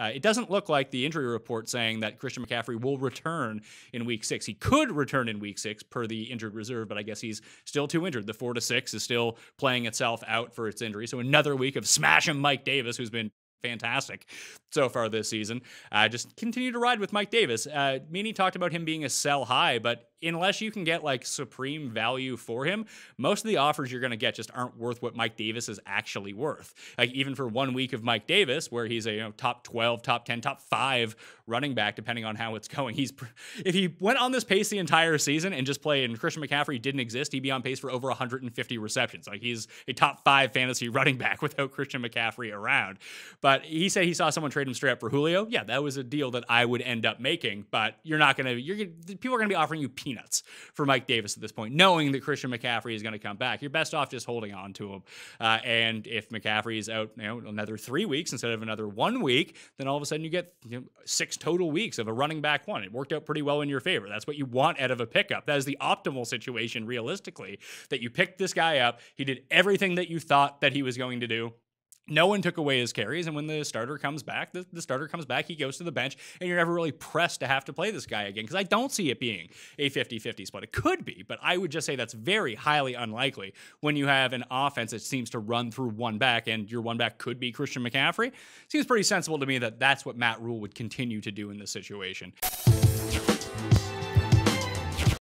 it doesn't look like the injury report saying that Christian McCaffrey will return in week 6. He could return in week 6 per the injured reserve, but I guess he's still too injured. The 4 to 6 is still playing itself out for its injury. So another week of smashing Mike Davis, who's been fantastic so far this season. Just continue to ride with Mike Davis. Meany talked about him being a sell high, but unless you can get like supreme value for him, most of the offers you're going to get just aren't worth what Mike Davis is actually worth. Like even for 1 week of Mike Davis, where he's a top 12, top 10, top 5 running back, depending on how it's going. If he went on this pace the entire season and just played and Christian McCaffrey didn't exist, he'd be on pace for over 150 receptions. Like he's a top 5 fantasy running back without Christian McCaffrey around. But he said he saw someone trade him straight up for Julio. Yeah, that was a deal that I would end up making, but people are going to be offering you peanuts for Mike Davis at this point, knowing that Christian McCaffrey is going to come back. You're best off just holding on to him. And if McCaffrey is out, another 3 weeks instead of another 1 week, then all of a sudden you get 6 total weeks of a running back one. It worked out pretty well in your favor. That's what you want out of a pickup. That is the optimal situation, realistically, that you picked this guy up. He did everything that you thought that he was going to do. No one took away his carries, and when the starter comes back, the starter comes back, he goes to the bench, and you're never really pressed to have to play this guy again, because I don't see it being a 50-50 split. It could be, but I would just say that's very highly unlikely when you have an offense that seems to run through one back, and your one back could be Christian McCaffrey. Seems pretty sensible to me that that's what Matt Rule would continue to do in this situation.